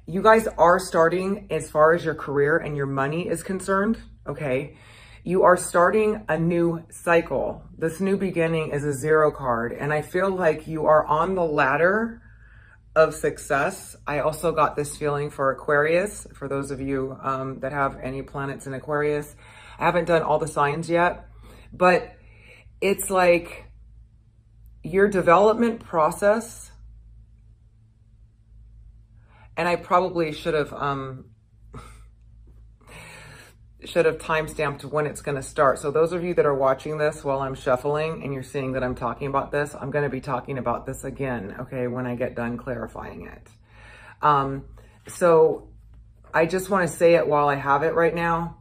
you guys are starting, as far as your career and your money is concerned, okay? You are starting a new cycle. This new beginning is a 0 card, and I feel like you are on the ladder of success. I also got this feeling for Aquarius, for those of you that have any planets in Aquarius. I haven't done all the signs yet, but it's like your development process, and I probably should have timestamped when it's going to start. So those of you that are watching this while I'm shuffling and you're seeing that I'm talking about this, I'm going to be talking about this again, okay, when I get done clarifying it. So I just want to say it while I have it right now.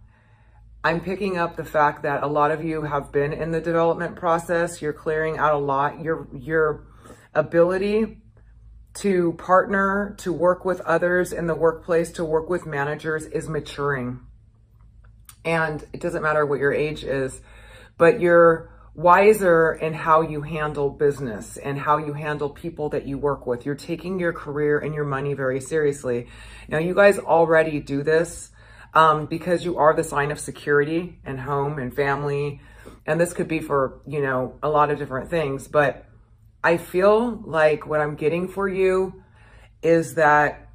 I'm picking up the fact that a lot of you have been in the development process. You're clearing out a lot. Your ability to partner, to work with others in the workplace, to work with managers is maturing. And it doesn't matter what your age is, but you're wiser in how you handle business and how you handle people that you work with. You're taking your career and your money very seriously. Now, you guys already do this because you are the sign of security and home and family. And this could be for, you know, a lot of different things. But I feel like what I'm getting for you is that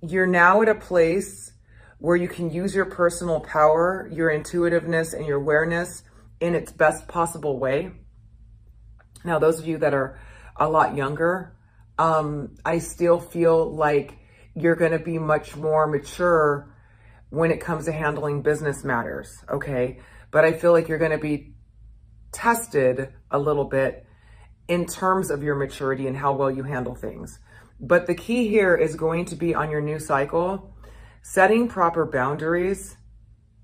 you're now at a place where you can use your personal power, your intuitiveness, and your awareness in its best possible way. Now, those of you that are a lot younger, I still feel like you're going to be much more mature when it comes to handling business matters, okay? But I feel like you're going to be tested a little bit in terms of your maturity and how well you handle things. But the key here is going to be on your new cycle, setting proper boundaries,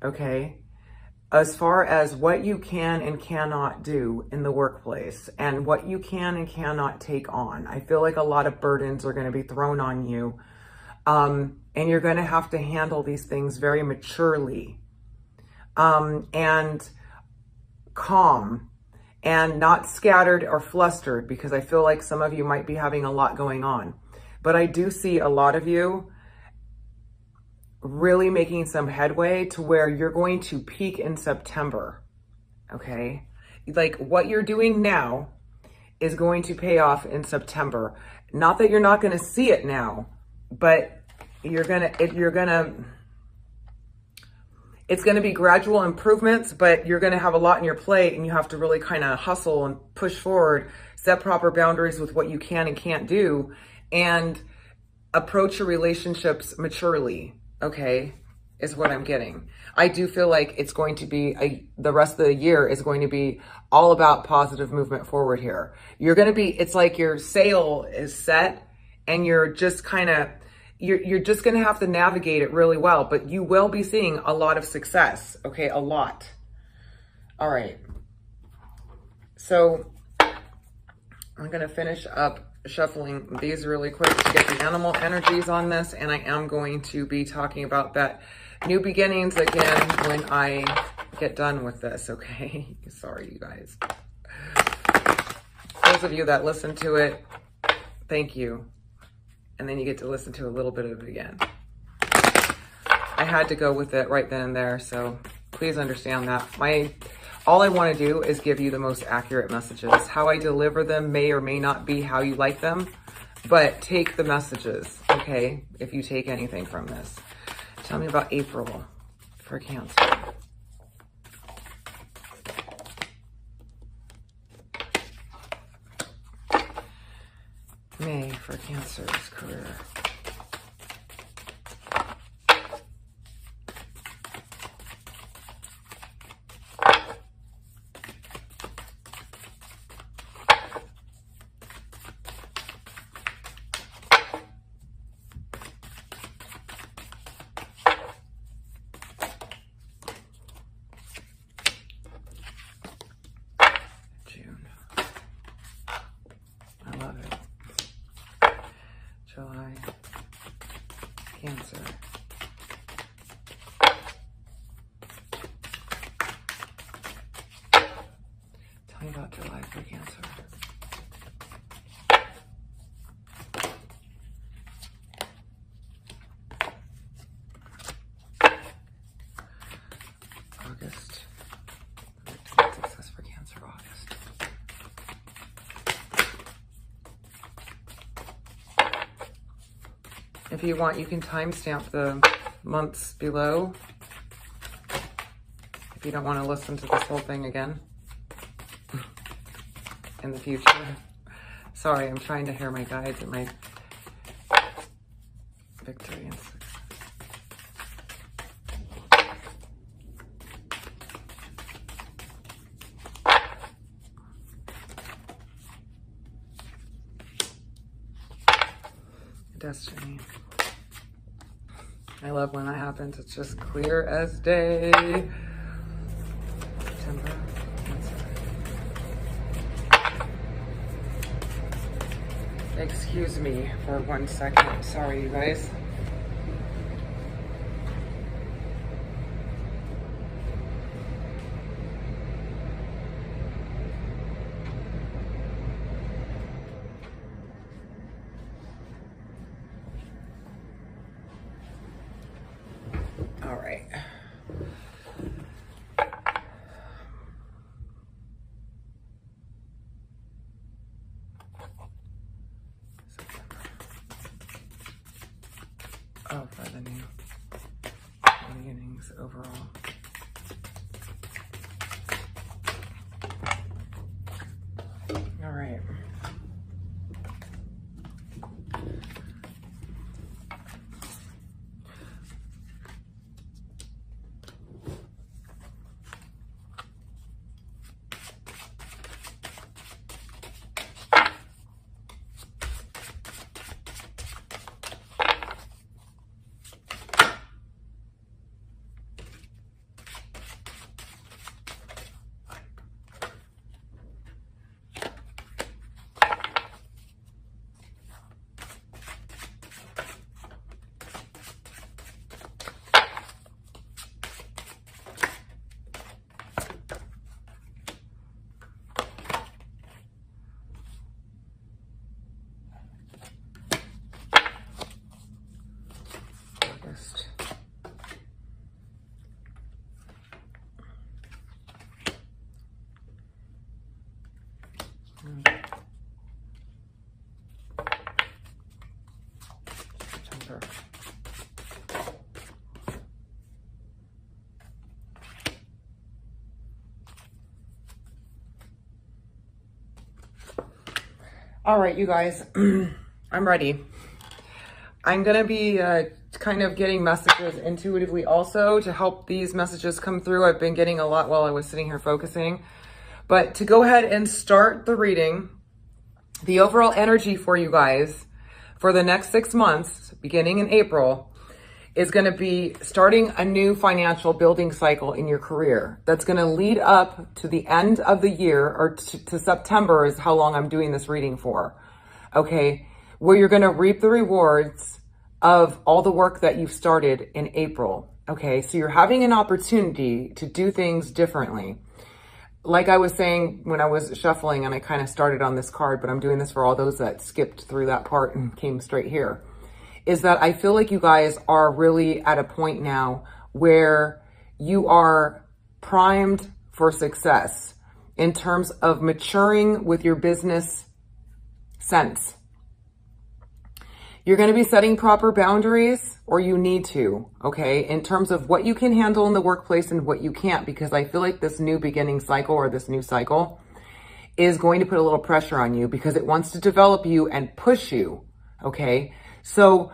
okay, as far as what you can and cannot do in the workplace and what you can and cannot take on. I feel like a lot of burdens are going to be thrown on you, and you're going to have to handle these things very maturely and calm and not scattered or flustered, because I feel like some of you might be having a lot going on. But I do see a lot of you really making some headway to where you're going to peak in September, okay? Like what you're doing now is going to pay off in September. Not that you're not gonna see it now, but it's gonna be gradual improvements, but you're gonna have a lot on your plate and you have to really kind of hustle and push forward, set proper boundaries with what you can and can't do, and approach your relationships maturely, okay, is what I'm getting. I do feel like it's going to be, the rest of the year is going to be all about positive movement forward here. You're going to be, it's like your sail is set and you're just kind of, you're just going to have to navigate it really well, but you will be seeing a lot of success, okay, a lot. All right. So I'm going to finish up shuffling these really quick to get the animal energies on this, and I am going to be talking about that new beginnings again when I get done with this, okay? Sorry, you guys. Those of you that listen to it, thank you. And then you get to listen to a little bit of it again. I had to go with it right then and there, so please understand that. All I want to do is give you the most accurate messages. How I deliver them may or may not be how you like them, but take the messages, okay, if you take anything from this. Tell me about April for Cancer. May for Cancer's career. July, Cancer. Tell me about July for Cancer. If you want, you can timestamp the months below if you don't want to listen to this whole thing again in the future. Sorry, I'm trying to hear my guides and my victory and success. Destiny. I love when that happens. It's just clear as day. September. Excuse me for 1 second. Sorry, you guys. All right. Oh, for the new beginnings overall. All right. September. All right, you guys, I'm ready. I'm going to be kind of getting messages intuitively also to help these messages come through. I've been getting a lot while I was sitting here focusing. But to go ahead and start the reading, the overall energy for you guys for the next 6 months, beginning in April, is going to be starting a new financial building cycle in your career. That's going to lead up to the end of the year, or to September is how long I'm doing this reading for. Okay, where you're going to reap the rewards of all the work that you've started in April. Okay, so you're having an opportunity to do things differently. Like I was saying when I was shuffling, and I kind of started on this card, but I'm doing this for all those that skipped through that part and came straight here, is that I feel like you guys are really at a point now where you are primed for success in terms of maturing with your business sense. You're going to be setting proper boundaries, or you need to, okay, in terms of what you can handle in the workplace and what you can't, because I feel like this new beginning cycle, or this new cycle, is going to put a little pressure on you because it wants to develop you and push you, okay? So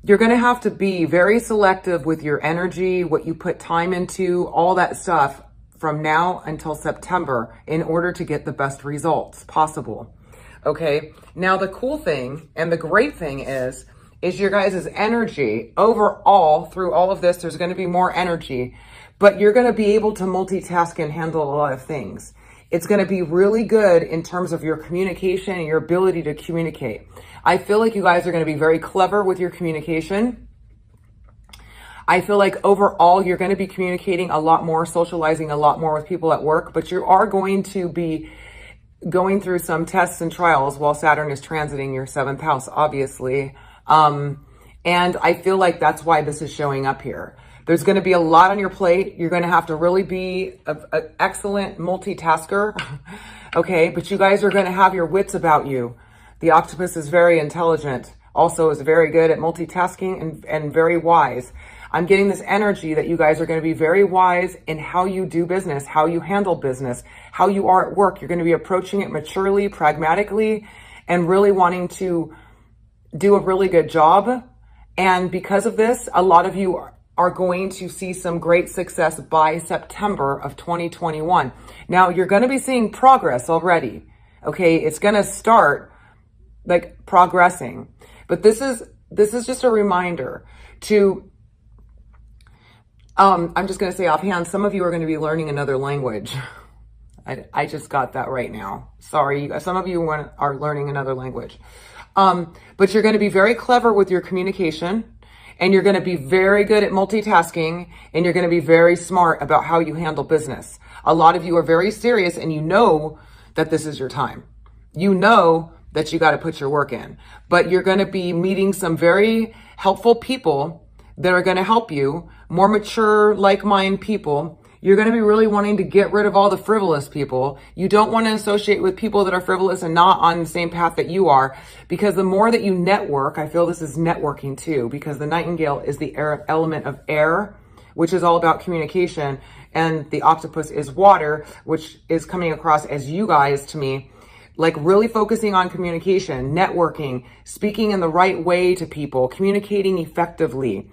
you're going to have to be very selective with your energy, what you put time into, all that stuff from now until September in order to get the best results possible. Okay, now the cool thing and the great thing is your guys' energy overall through all of this. There's going to be more energy, but you're going to be able to multitask and handle a lot of things. It's going to be really good in terms of your communication and your ability to communicate. I feel like you guys are going to be very clever with your communication. I feel like overall you're going to be communicating a lot more, socializing a lot more with people at work, but you are going to be going through some tests and trials while Saturn is transiting your 7th house, obviously. And I feel like that's why this is showing up here. There's going to be a lot on your plate. You're going to have to really be an excellent multitasker. Okay. But you guys are going to have your wits about you. The octopus is very intelligent. also is very good at multitasking and very wise. I'm getting this energy that you guys are going to be very wise in how you do business, how you handle business, how you are at work. You're going to be approaching it maturely, pragmatically, and really wanting to do a really good job. And because of this, a lot of you are going to see some great success by September of 2021. Now, you're going to be seeing progress already. Okay, it's going to start like progressing. But this is just a reminder to I'm just going to say offhand, some of you are going to be learning another language. I just got that right now. Sorry, some of you are learning another language. But you're going to be very clever with your communication, and you're going to be very good at multitasking, and you're going to be very smart about how you handle business. A lot of you are very serious, and you know that this is your time. You know that you got to put your work in, but you're going to be meeting some very helpful people that are going to help you, more mature, like-minded people. You're going to be really wanting to get rid of all the frivolous people. You don't want to associate with people that are frivolous and not on the same path that you are, because the more that you network, I feel this is networking too, because the Nightingale is the element of air, which is all about communication, and the octopus is water, which is coming across as you guys to me, like really focusing on communication, networking, speaking in the right way to people, communicating effectively.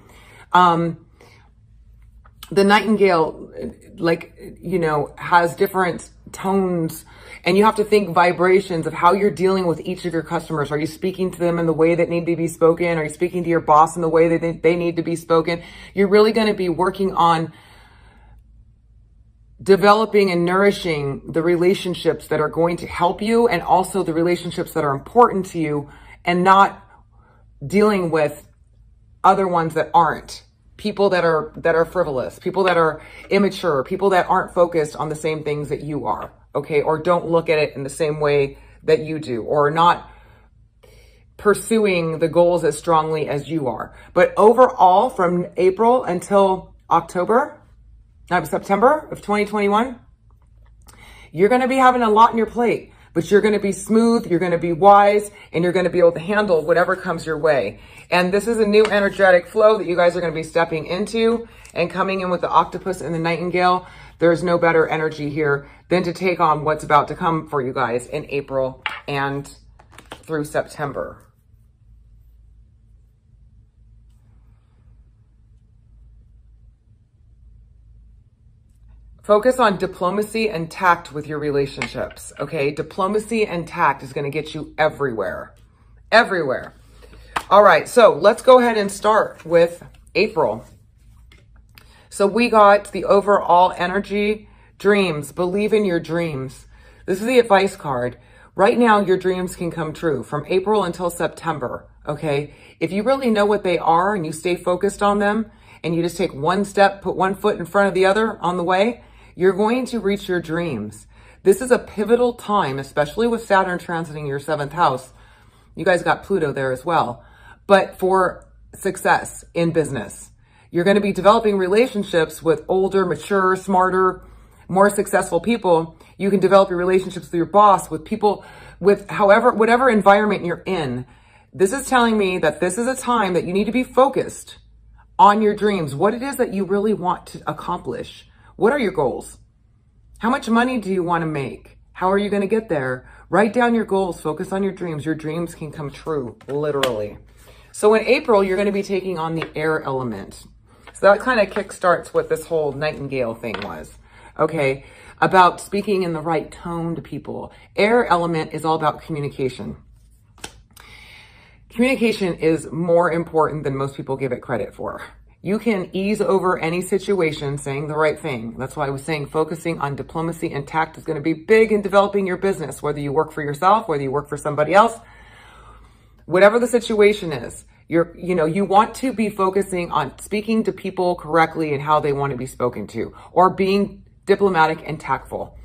The Nightingale, like, you know, has different tones, and you have to think vibrations of how you're dealing with each of your customers. Are you speaking to them in the way that need to be spoken? Are you speaking to your boss in the way that they need to be spoken? You're really going to be working on developing and nourishing the relationships that are going to help you, and also the relationships that are important to you, and not dealing with other ones that aren't. People that are frivolous, people that are immature, people that aren't focused on the same things that you are, okay? Or don't look at it in the same way that you do, or not pursuing the goals as strongly as you are. But overall, from April until September of 2021, you're going to be having a lot on your plate, but you're going to be smooth, you're going to be wise, and you're going to be able to handle whatever comes your way. And this is a new energetic flow that you guys are going to be stepping into, and coming in with the octopus and the Nightingale. There's no better energy here than to take on what's about to come for you guys in April and through September. Focus on diplomacy and tact with your relationships, okay? Diplomacy and tact is going to get you everywhere. Everywhere. All right, so let's go ahead and start with April. So we got the overall energy, dreams, believe in your dreams. This is the advice card. Right now, your dreams can come true from April until September, okay? If you really know what they are and you stay focused on them, and you just take one step, put one foot in front of the other on the way, you're going to reach your dreams. This is a pivotal time, especially with Saturn transiting your 7th house. You guys got Pluto there as well. But for success in business, you're going to be developing relationships with older, mature, smarter, more successful people. You can develop your relationships with your boss, with people, with whatever environment you're in. This is telling me that this is a time that you need to be focused on your dreams, what it is that you really want to accomplish. What are your goals? How much money do you want to make? How are you going to get there? Write down your goals, focus on your dreams. Your dreams can come true, literally. So in April, you're going to be taking on the air element. So that kind of kickstarts what this whole Nightingale thing was, okay? About speaking in the right tone to people. Air element is all about communication. Communication is more important than most people give it credit for. You can ease over any situation saying the right thing. That's why I was saying focusing on diplomacy and tact is going to be big in developing your business, whether you work for yourself, whether you work for somebody else. Whatever the situation is, you want to be focusing on speaking to people correctly and how they want to be spoken to, or being diplomatic and tactful.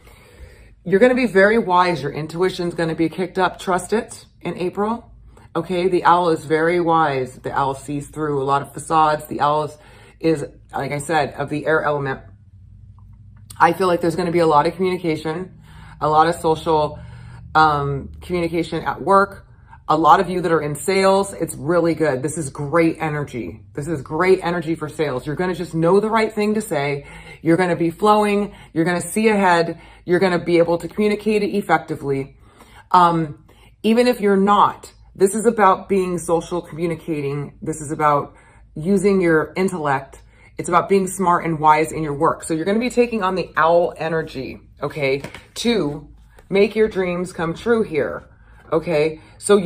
You're going to be very wise. Your intuition is going to be kicked up. Trust it in April. Okay, the owl is very wise. The owl sees through a lot of facades. The owl is, like I said, of the air element. I feel like there's going to be a lot of communication, a lot of social communication at work. A lot of you that are in sales, it's really good. This is great energy. This is great energy for sales. You're going to just know the right thing to say. You're going to be flowing. You're going to see ahead. You're going to be able to communicate it effectively. Even if you're not, this is about being social communicating. This is about using your intellect. It's about being smart and wise in your work. So you're going to be taking on the owl energy, okay, to make your dreams come true here. Okay, so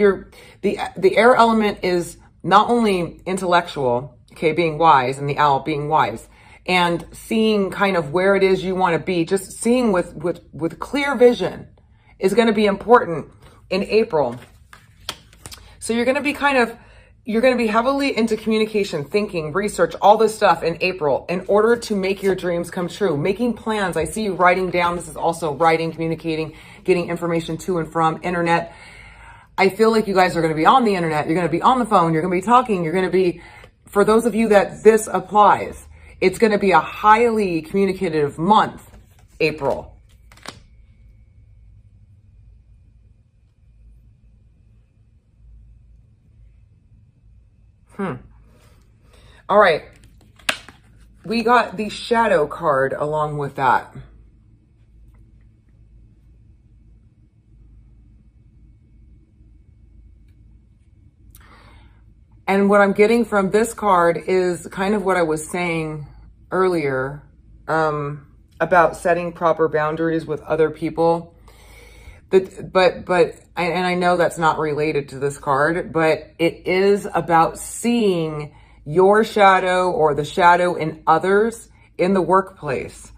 the air element is not only intellectual, okay, being wise, and the owl being wise, and seeing kind of where it is you want to be, just seeing with clear vision is going to be important in April. So you're going to be heavily into communication, thinking, research, all this stuff in April in order to make your dreams come true. Making plans. I see you writing down. This is also writing, communicating, getting information to and from internet. I feel like you guys are going to be on the internet. You're going to be on the phone. You're going to be talking. You're going to be, for those of you that this applies, it's going to be a highly communicative month, April. All right. We got the shadow card along with that. And what I'm getting from this card is kind of what I was saying earlier about setting proper boundaries with other people. But I know that's not related to this card, but it is about seeing your shadow or the shadow in others in the workplace.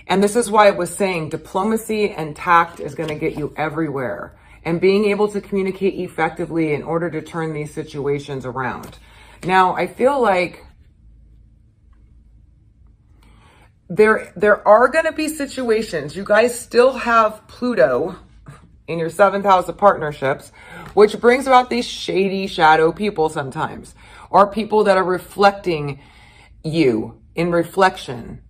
And this is why I was saying diplomacy and tact is going to get you everywhere. And being able to communicate effectively in order to turn these situations around. Now, I feel like there are going to be situations. You guys still have Pluto in your 7th house of partnerships, which brings about these shady shadow people sometimes, or people that are reflecting you in reflection.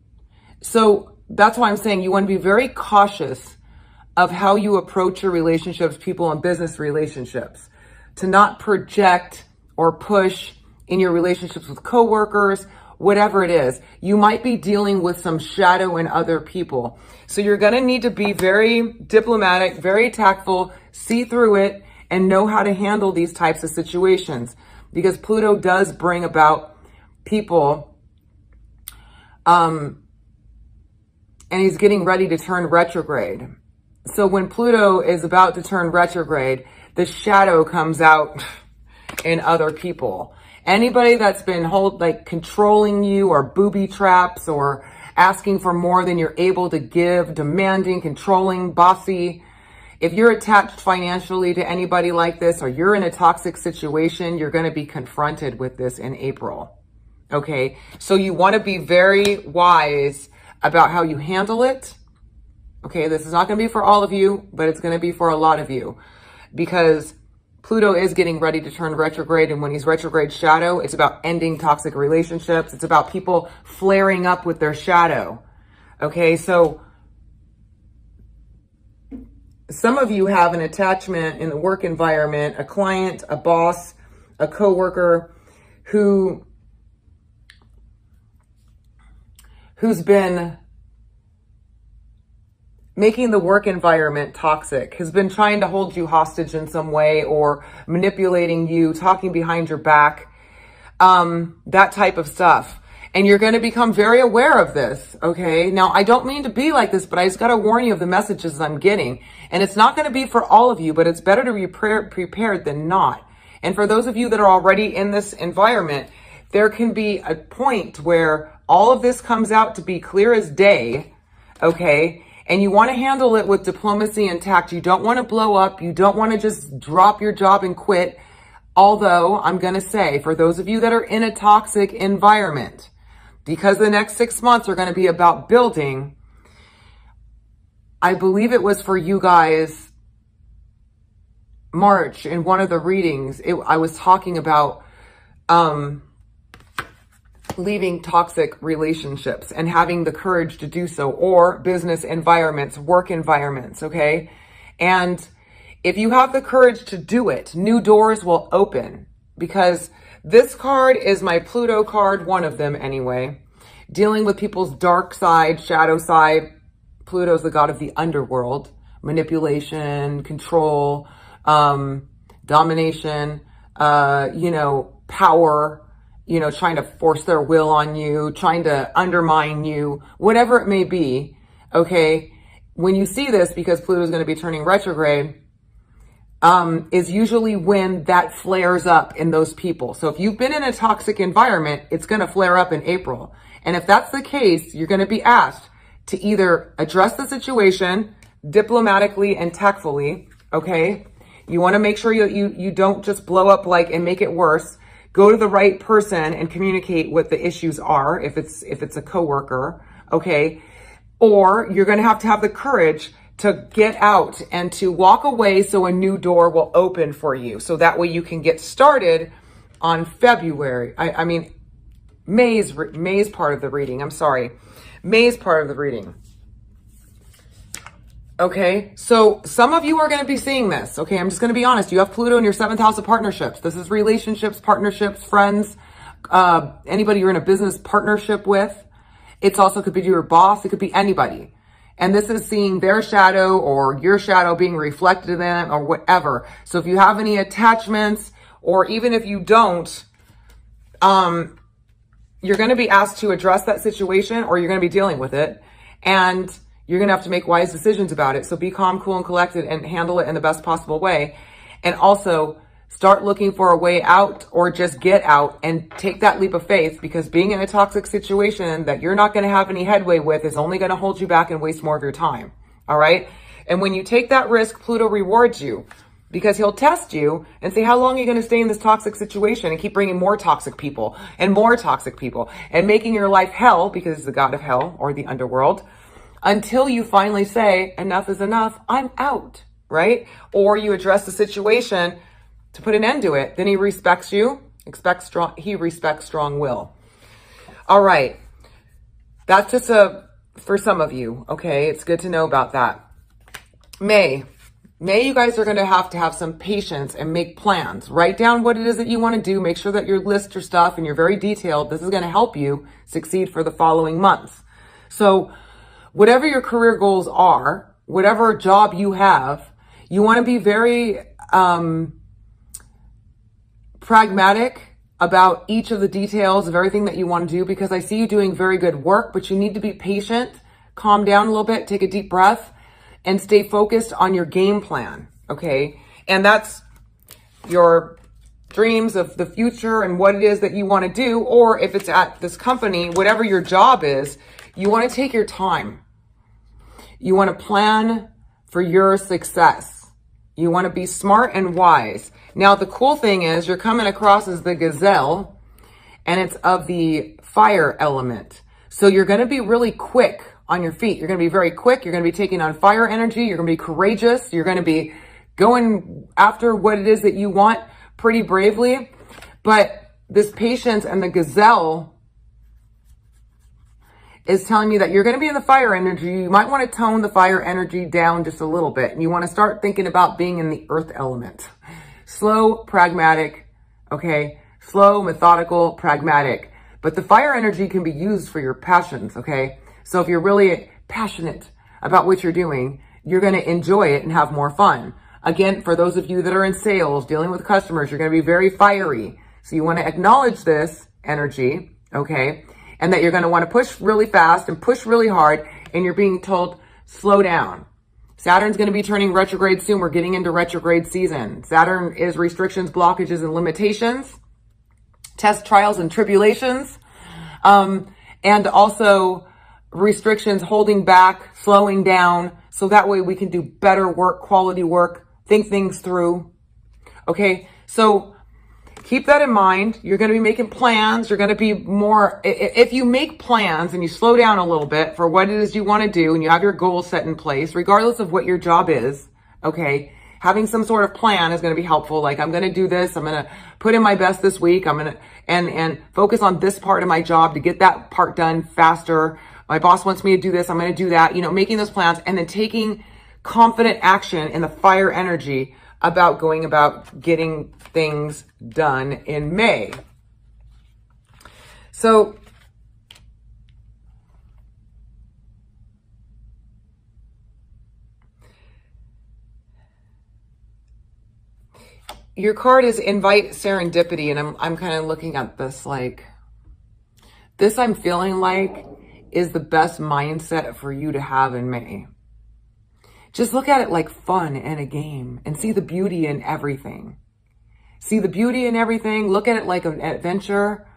So that's why I'm saying you want to be very cautious of how you approach your relationships, people and business relationships, to not project or push in your relationships with coworkers, whatever it is. You might be dealing with some shadow in other people. So you're going to need to be very diplomatic, very tactful, see through it, and know how to handle these types of situations. Because Pluto does bring about people, and he's getting ready to turn retrograde. So when Pluto is about to turn retrograde, the shadow comes out in other people. Anybody that's been controlling you, or booby traps, or asking for more than you're able to give, demanding, controlling, bossy. If you're attached financially to anybody like this, or you're in a toxic situation, you're going to be confronted with this in April. Okay. So you want to be very wise about how you handle it. Okay, this is not going to be for all of you, but it's going to be for a lot of you, because Pluto is getting ready to turn retrograde. And when he's retrograde shadow, it's about ending toxic relationships. It's about people flaring up with their shadow. Okay, so some of you have an attachment in the work environment, a client, a boss, a coworker who's been making the work environment toxic, has been trying to hold you hostage in some way, or manipulating you, talking behind your back, that type of stuff. And you're going to become very aware of this, okay? Now, I don't mean to be like this, but I just got to warn you of the messages I'm getting. And it's not going to be for all of you, but it's better to be prepared than not. And for those of you that are already in this environment, there can be a point where all of this comes out to be clear as day, okay? And you want to handle it with diplomacy and tact. You don't want to blow up. You don't want to just drop your job and quit. Although I'm going to say, for those of you that are in a toxic environment, because the next 6 months are going to be about building, I believe it was for you guys, March, in one of the readings, I was talking about leaving toxic relationships and having the courage to do so, or business environments, work environments, okay? And If you have the courage to do it, new doors will open, because this card is my Pluto card, one of them anyway, dealing with people's dark side, shadow side. Pluto's the god of the underworld, manipulation, control, domination, power, trying to force their will on you, trying to undermine you, whatever it may be. Okay. When you see this, because Pluto is going to be turning retrograde, is usually when that flares up in those people. So if you've been in a toxic environment, it's going to flare up in April. And if that's the case, you're going to be asked to either address the situation diplomatically and tactfully. Okay. You want to make sure you don't just blow up and make it worse. Go to the right person and communicate what the issues are. If it's a coworker. Okay. Or you're going to have the courage to get out and to walk away so a new door will open for you. So that way you can get started on February. May's part of the reading. I'm sorry. May's part of the reading. Okay. So some of you are going to be seeing this. Okay. I'm just going to be honest. You have Pluto in your 7th house of partnerships. This is relationships, partnerships, friends, anybody you're in a business partnership with. It's also could be your boss. It could be anybody. And this is seeing their shadow or your shadow being reflected in them or whatever. So if you have any attachments, or even if you don't, you're going to be asked to address that situation, or you're going to be dealing with it. And you're going to have to make wise decisions about it. So be calm, cool, and collected and handle it in the best possible way. And also start looking for a way out, or just get out and take that leap of faith, because being in a toxic situation that you're not going to have any headway with is only going to hold you back and waste more of your time. All right. And when you take that risk, Pluto rewards you, because he'll test you and say, how long are you going to stay in this toxic situation, and keep bringing more toxic people and making your life hell, because it's the god of hell or the underworld, until you finally say, enough is enough. I'm out. Right. Or you address the situation to put an end to it. Then he respects you, he respects strong will. All right. That's just for some of you. Okay. It's good to know about that. May, you guys are going to have some patience and make plans. Write down what it is that you want to do. Make sure that you list your stuff and you're very detailed. This is going to help you succeed for the following months. So whatever your career goals are, whatever job you have, you want to be very, pragmatic about each of the details of everything that you want to do, because I see you doing very good work, but you need to be patient, calm down a little bit, take a deep breath, and stay focused on your game plan. Okay. And that's your dreams of the future and what it is that you want to do. Or if it's at this company, whatever your job is, you want to take your time. You want to plan for your success. You want to be smart and wise. Now, the cool thing is you're coming across as the gazelle, and it's of the fire element. So you're going to be really quick on your feet. You're going to be very quick. You're going to be taking on fire energy. You're going to be courageous. You're going to be going after what it is that you want pretty bravely. But this patience and the gazelle is telling me that you're going to be in the fire energy. You might want to tone the fire energy down just a little bit. And you want to start thinking about being in the earth element. Slow, pragmatic, okay? Slow, methodical, pragmatic. But the fire energy can be used for your passions, okay? So if you're really passionate about what you're doing, you're going to enjoy it and have more fun. Again, for those of you that are in sales, dealing with customers, you're going to be very fiery. So you want to acknowledge this energy, okay? And that you're going to want to push really fast and push really hard, and you're being told, slow down. Saturn's going to be turning retrograde soon. We're getting into retrograde season. Saturn is restrictions, blockages, and limitations, tests, trials, and tribulations, and also restrictions, holding back, slowing down, so that way we can do better work, quality work, think things through. Okay, so keep that in mind. You're going to be making plans. You're going to be more, if you make plans and you slow down a little bit for what it is you want to do, and you have your goals set in place, regardless of what your job is, okay, having some sort of plan is going to be helpful. Like, I'm going to do this. I'm going to put in my best this week. I'm going to, and focus on this part of my job to get that part done faster. My boss wants me to do this. I'm going to do that, you know, making those plans and then taking confident action and the fire energy about going about getting things done in May. So your card is invite serendipity, and I'm kind of looking at this like, this I'm feeling like is the best mindset for you to have in May. Just look at it like fun and a game and see the beauty in everything. See the beauty in everything. Look at it like an adventure.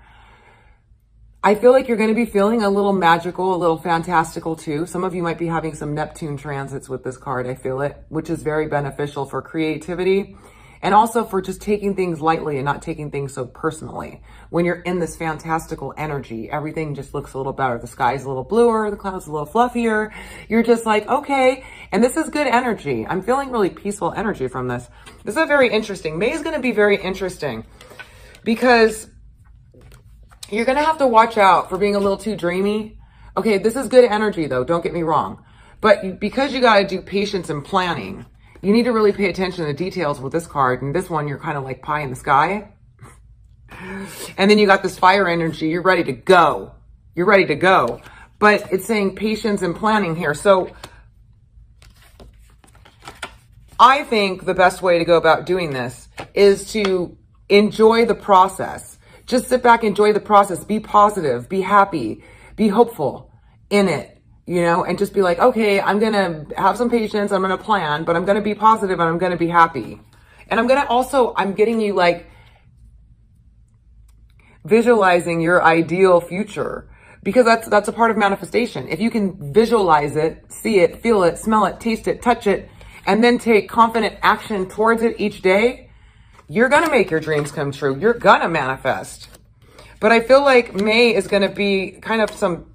I feel like you're going to be feeling a little magical, a little fantastical too. Some of you might be having some Neptune transits with this card. I feel it, which is very beneficial for creativity. And also for just taking things lightly and not taking things so personally. When you're in this fantastical energy, everything just looks a little better. The sky's a little bluer, the clouds a little fluffier. You're just like, okay. And this is good energy. I'm feeling really peaceful energy from this. This is very interesting. May is going to be very interesting because you're going to have to watch out for being a little too dreamy. Okay, this is good energy though. Don't get me wrong. But because you got to do patience and planning, you need to really pay attention to the details with this card. And this one, you're kind of like pie in the sky. And then you got this fire energy. You're ready to go. You're ready to go. But it's saying patience and planning here. So I think the best way to go about doing this is to enjoy the process. Just sit back, enjoy the process. Be positive, be happy, be hopeful in it. You know, and just be like, okay, I'm going to have some patience. I'm going to plan, but I'm going to be positive and I'm going to be happy. And I'm going to also, I'm getting you like visualizing your ideal future, because that's a part of manifestation. If you can visualize it, see it, feel it, smell it, taste it, touch it, and then take confident action towards it each day, you're going to make your dreams come true. You're going to manifest. But I feel like May is going to be kind of some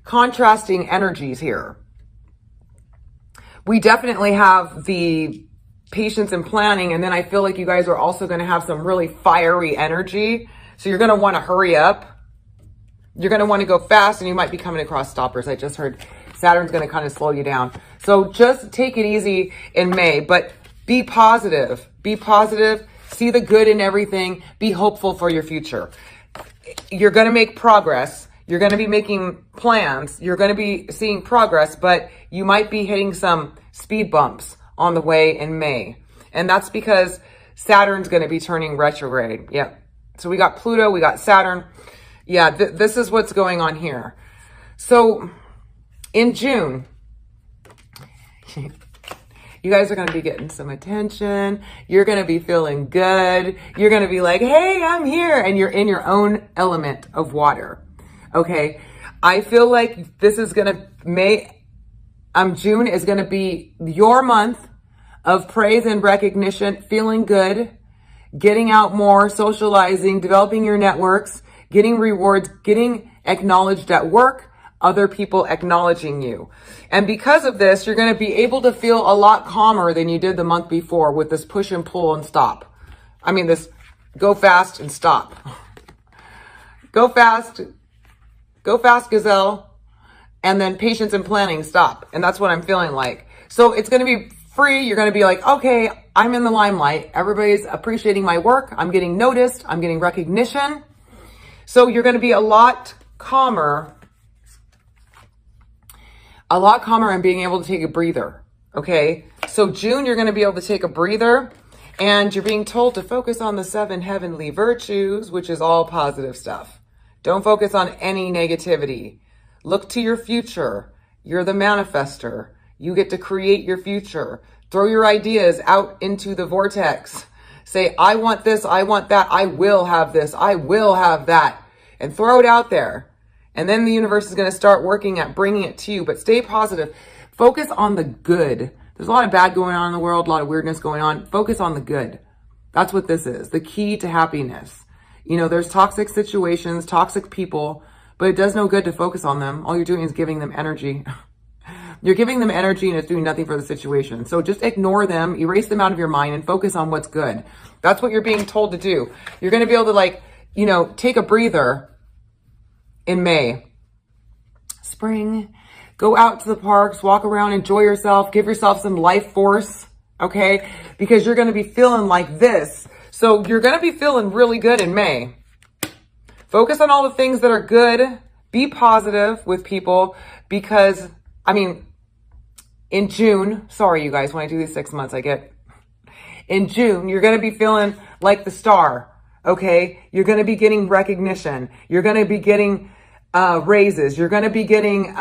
contrasting energies here. We definitely have the patience and planning, and then I feel like you guys are also going to have some really fiery energy. So you're going to want to hurry up. You're going to want to go fast, and you might be coming across stoppers. I just heard Saturn's going to kind of slow you down. So just take it easy in May, but be positive. Be positive. See the good in everything. Be hopeful for your future. You're going to make progress. You're going to be making plans. You're going to be seeing progress, but you might be hitting some speed bumps on the way in May. And that's because Saturn's going to be turning retrograde. Yep. So we got Pluto, we got Saturn. Yeah, this is what's going on here. So in June, you guys are going to be getting some attention. You're going to be feeling good. You're going to be like, hey, I'm here. And you're in your own element of water. Okay, I feel like this is going to, June is going to be your month of praise and recognition, feeling good, getting out more, socializing, developing your networks, getting rewards, getting acknowledged at work, other people acknowledging you. And because of this, you're going to be able to feel a lot calmer than you did the month before with this push and pull and stop. I mean, this go fast and stop. Go fast, gazelle, and then patience and planning, stop. And that's what I'm feeling like. So it's going to be free. You're going to be like, okay, I'm in the limelight. Everybody's appreciating my work. I'm getting noticed. I'm getting recognition. So you're going to be a lot calmer and being able to take a breather. Okay. So June, you're going to be able to take a breather, and you're being told to focus on the 7 heavenly virtues, which is all positive stuff. Don't focus on any negativity. Look to your future. You're the manifester. You get to create your future. Throw your ideas out into the vortex. Say, I want this, I want that, I will have this, I will have that. And throw it out there. And then the universe is going to start working at bringing it to you. But stay positive. Focus on the good. There's a lot of bad going on in the world, a lot of weirdness going on. Focus on the good. That's what this is. The key to happiness. You know, there's toxic situations, toxic people, but it does no good to focus on them. All you're doing is giving them energy. You're giving them energy and it's doing nothing for the situation. So just ignore them, erase them out of your mind, and focus on what's good. That's what you're being told to do. You're going to be able to, like, you know, take a breather in May. Spring, Go out to the parks, walk around, enjoy yourself, give yourself some life force, okay? Because you're going to be feeling like this. So you're going to be feeling really good in May. Focus on all the things that are good. Be positive with people because, I mean, in June, sorry you guys, when I do these 6 months, in June, you're going to be feeling like the star, okay? You're going to be getting recognition. You're going to be getting raises. You're going to be getting,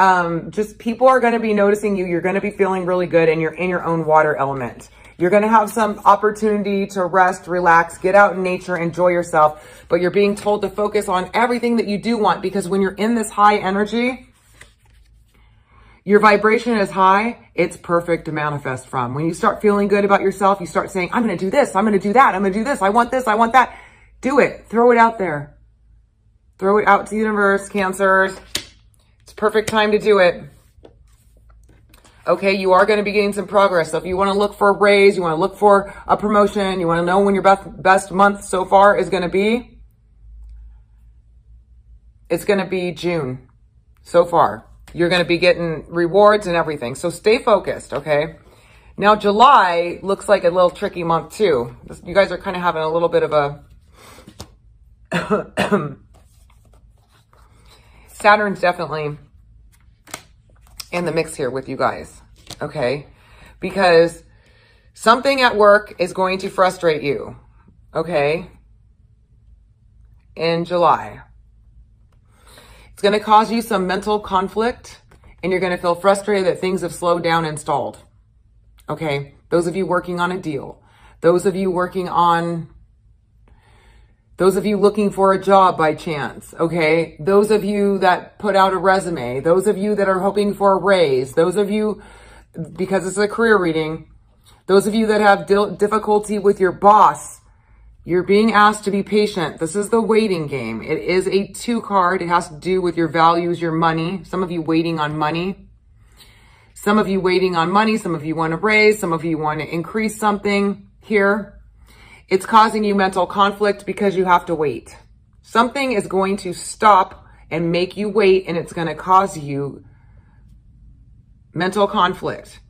just people are going to be noticing you. You're going to be feeling really good and you're in your own water element. You're going to have some opportunity to rest, relax, get out in nature, enjoy yourself, but you're being told to focus on everything that you do want because when you're in this high energy, your vibration is high, it's perfect to manifest from. When you start feeling good about yourself, you start saying, I'm going to do this, I'm going to do that, I'm going to do this, I want this, I want that. Do it. Throw it out there. Throw it out to the universe, Cancers. It's perfect time to do it. Okay, you are going to be getting some progress. So if you want to look for a raise, you want to look for a promotion, you want to know when your best month so far is going to be, it's going to be June so far. You're going to be getting rewards and everything. So stay focused, okay? Now, July looks like a little tricky month too. You guys are kind of having a little bit of a... Saturn's definitely in the mix here with you guys, okay? Because something at work is going to frustrate you, okay? In July. It's going to cause you some mental conflict and you're going to feel frustrated that things have slowed down and stalled, okay? Those of you working on a deal, those of you looking for a job by chance, okay? Those of you that put out a resume, those of you that are hoping for a raise, those of you, because it's a career reading, those of you that have difficulty with your boss, you're being asked to be patient. This is the waiting game. It is a 2 card. It has to do with your values, your money. Some of you waiting on money. Some of you waiting on money. Some of you want to raise. Some of you want to increase something here. It's causing you mental conflict because you have to wait. Something is going to stop and make you wait, and it's going to cause you mental conflict.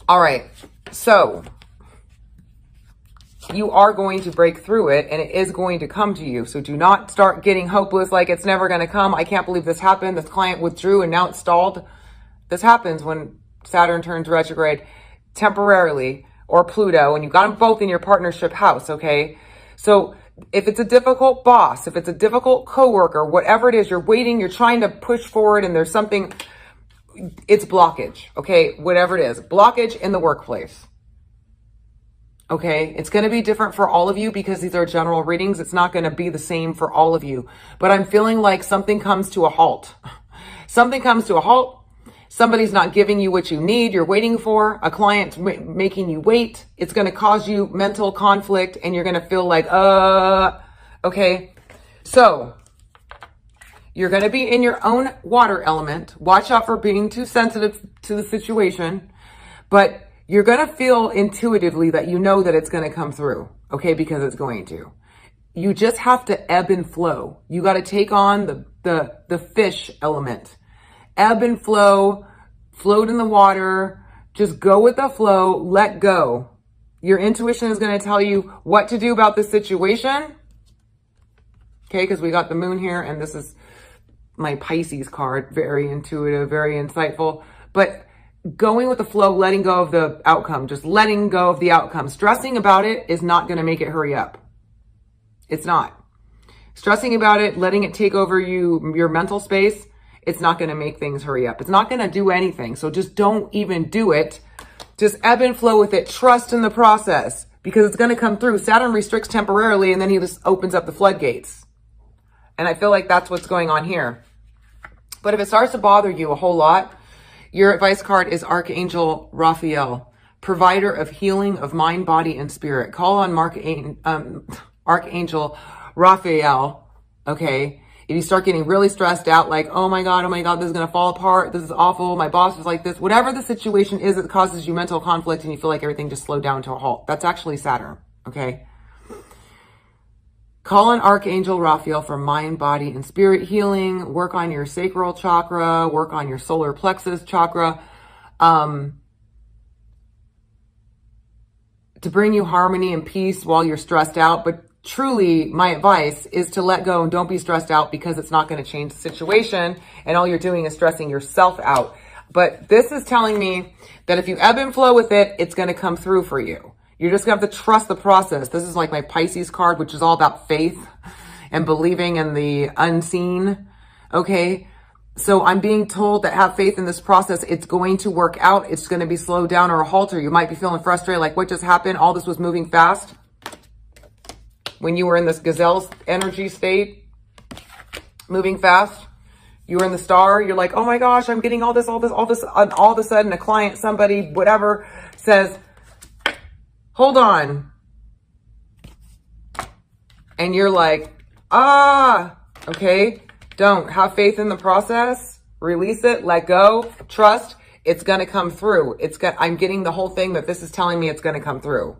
All right, so you are going to break through it, and it is going to come to you. So do not start getting hopeless, like it's never going to come. I can't believe this happened. This client withdrew, and now it's stalled. This happens when Saturn turns retrograde temporarily, or Pluto, and you've got them both in your partnership house, okay? So if it's a difficult boss, if it's a difficult coworker, whatever it is, you're waiting, you're trying to push forward, and there's something, it's blockage, okay? Whatever it is, blockage in the workplace. Okay, it's going to be different for all of you because these are general readings. It's not going to be the same for all of you. But I'm feeling like something comes to a halt. Something comes to a halt. Somebody's not giving you what you need, you're waiting for. A client's making you wait. It's going to cause you mental conflict and you're going to feel like, okay. So you're going to be in your own water element. Watch out for being too sensitive to the situation. But you're going to feel intuitively that you know that it's going to come through, okay, because it's going to. You just have to ebb and flow. You got to take on the fish element. Ebb and flow, float in the water, just go with the flow, let go. Your intuition is going to tell you what to do about the situation, okay, because we got the moon here, and this is my Pisces card, very intuitive, very insightful, but going with the flow, letting go of the outcome, just letting go of the outcome. Stressing about it is not going to make it hurry up. It's not. Stressing about it, letting it take over your mental space, it's not going to make things hurry up. It's not going to do anything. So just don't even do it. Just ebb and flow with it. Trust in the process because it's going to come through. Saturn restricts temporarily and then he just opens up the floodgates. And I feel like that's what's going on here. But if it starts to bother you a whole lot, your advice card is Archangel Raphael, provider of healing of mind, body, and spirit. Call on Archangel Raphael, okay? If you start getting really stressed out, like, oh my God, this is going to fall apart. This is awful. My boss is like this. Whatever the situation is that causes you mental conflict and you feel like everything just slowed down to a halt. That's actually Saturn, okay? Call on Archangel Raphael for mind, body, and spirit healing. Work on your sacral chakra. Work on your solar plexus chakra. To bring you harmony and peace while you're stressed out. But truly, my advice is to let go and don't be stressed out, because it's not going to change the situation. And all you're doing is stressing yourself out. But this is telling me that if you ebb and flow with it, it's going to come through for you. You're just going to have to trust the process. This is like my Pisces card, which is all about faith and believing in the unseen. Okay. So I'm being told that have faith in this process. It's going to work out. It's going to be slowed down or a halter. You might be feeling frustrated. Like, what just happened? All this was moving fast when you were in this gazelle energy state, moving fast. You were in the star. You're like, oh my gosh, I'm getting all this. And all of a sudden a client, somebody, whatever says, hold on. And you're like, okay. Don't. Have faith in the process. Release it. Let go. Trust. It's going to come through. I'm getting the whole thing that this is telling me it's going to come through.